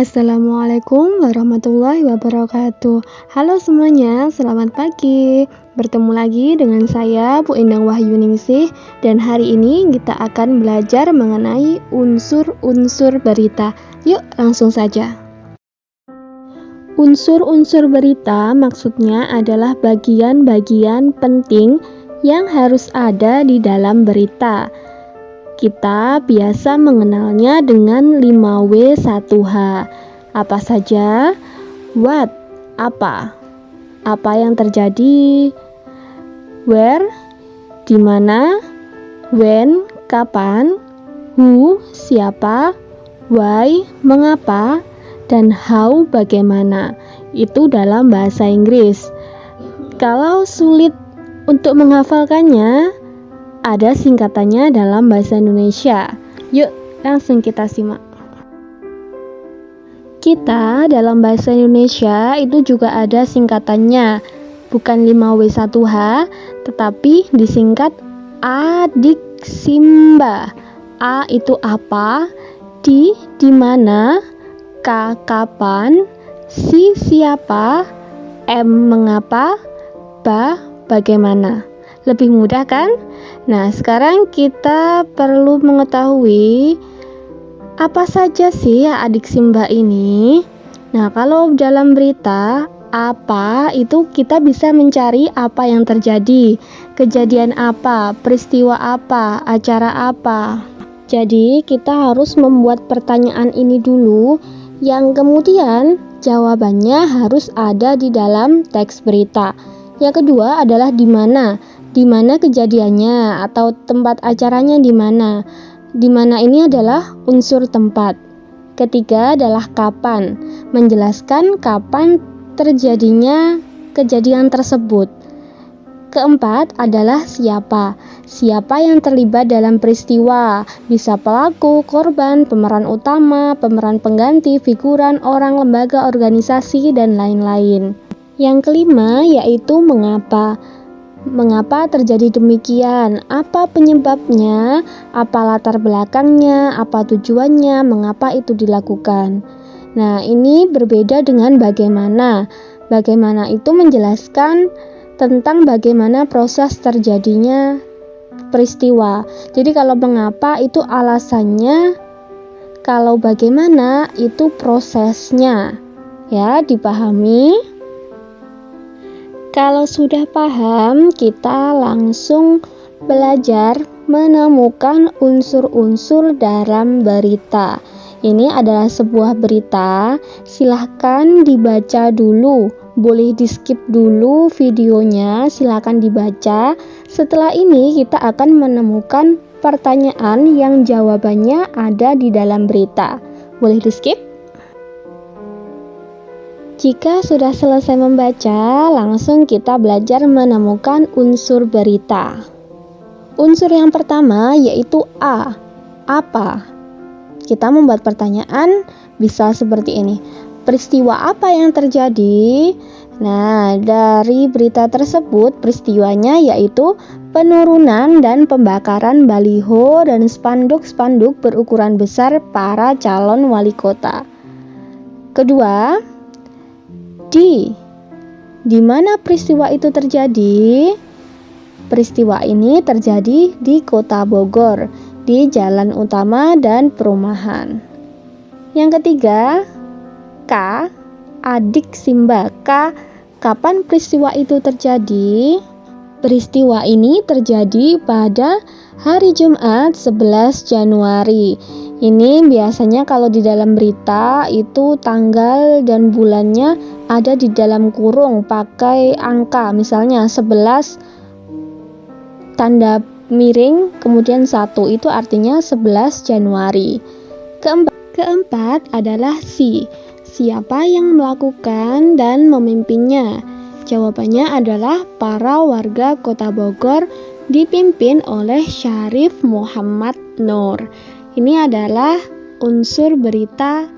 Assalamualaikum warahmatullahi wabarakatuh. Halo semuanya, selamat pagi. Bertemu lagi dengan saya Bu Endang Wahyuningsih, dan hari ini kita akan belajar mengenai unsur-unsur berita. Yuk langsung saja. Unsur-unsur berita maksudnya adalah bagian-bagian penting yang harus ada di dalam berita. Kita biasa mengenalnya dengan 5W1H. Apa saja? What, apa? Apa yang terjadi? Where, di mana? When, kapan? Who, siapa? Why, mengapa? Dan how, bagaimana? Itu dalam bahasa Inggris. Kalau sulit untuk menghafalkannya, ada singkatannya dalam bahasa Indonesia. Yuk, langsung kita simak. Kita dalam bahasa Indonesia itu juga ada singkatannya. Bukan 5W1H, tetapi disingkat adiksimba. A itu apa? Di mana? K kapan? Si siapa? M mengapa? Ba bagaimana? Lebih mudah kan? Nah, sekarang kita perlu mengetahui apa saja sih adiksimba ini. Nah, kalau dalam berita apa itu kita bisa mencari apa yang terjadi, kejadian apa, peristiwa apa, acara apa. Jadi, kita harus membuat pertanyaan ini dulu, yang kemudian jawabannya harus ada di dalam teks berita. Yang kedua adalah di mana. Di mana kejadiannya atau tempat acaranya di mana. Di mana ini adalah unsur tempat. Ketiga adalah kapan, menjelaskan kapan terjadinya kejadian tersebut. Keempat adalah siapa. Siapa yang terlibat dalam peristiwa, bisa pelaku, korban, pemeran utama, pemeran pengganti, figuran, orang, lembaga, organisasi, dan lain-lain. Yang kelima yaitu mengapa. Mengapa terjadi demikian? Apa penyebabnya? Apa latar belakangnya? Apa tujuannya? Mengapa itu dilakukan? Nah, ini berbeda dengan bagaimana. Bagaimana itu menjelaskan tentang bagaimana proses terjadinya peristiwa. Jadi kalau mengapa itu alasannya, kalau bagaimana itu prosesnya. Ya, dipahami? Kalau sudah paham, kita langsung belajar menemukan unsur-unsur dalam berita. Ini adalah sebuah berita, silahkan dibaca dulu. Boleh di-skip dulu videonya, silahkan dibaca. Setelah ini kita akan menemukan pertanyaan yang jawabannya ada di dalam berita. Boleh di-skip? Jika sudah selesai membaca, langsung kita belajar menemukan unsur berita. Unsur yang pertama yaitu A. Apa? Kita membuat pertanyaan bisa seperti ini. Peristiwa apa yang terjadi? Nah, dari berita tersebut peristiwanya yaitu penurunan dan pembakaran baliho dan spanduk-spanduk berukuran besar para calon wali kota. Kedua, di mana peristiwa itu terjadi? Peristiwa ini terjadi di Kota Bogor, di jalan utama dan perumahan. Yang ketiga, K. Adiksimba. K. Kapan peristiwa itu terjadi? Peristiwa ini terjadi pada hari Jumat 11 Januari. Ini biasanya kalau di dalam berita itu tanggal dan bulannya ada di dalam kurung pakai angka, misalnya 11 tanda miring kemudian 1, itu artinya 11 Januari. Keempat adalah si. Siapa yang melakukan dan memimpinnya? Jawabannya adalah para warga Kota Bogor dipimpin oleh Syarif Muhammad Nur. Ini adalah unsur berita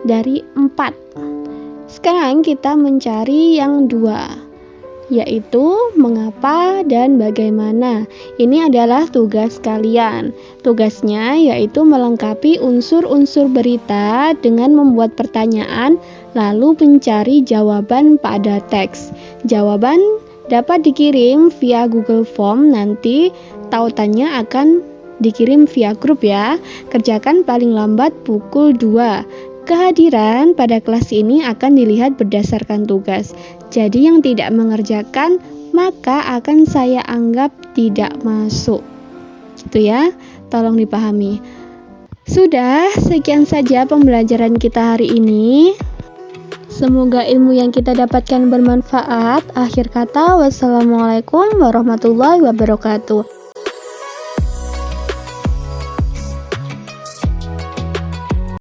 dari 4. Sekarang kita mencari yang 2, yaitu mengapa dan bagaimana. Ini adalah tugas kalian. Tugasnya yaitu melengkapi unsur-unsur berita dengan membuat pertanyaan lalu mencari jawaban pada teks. Jawaban dapat dikirim via Google Form, nanti tautannya akan dikirim via grup ya. Kerjakan paling lambat pukul 2. Kehadiran pada kelas ini akan dilihat berdasarkan tugas. Jadi yang tidak mengerjakan maka akan saya anggap tidak masuk. Gitu ya, tolong dipahami. Sudah, sekian saja pembelajaran kita hari ini. Semoga ilmu yang kita dapatkan bermanfaat. Akhir kata, wassalamualaikum warahmatullahi wabarakatuh.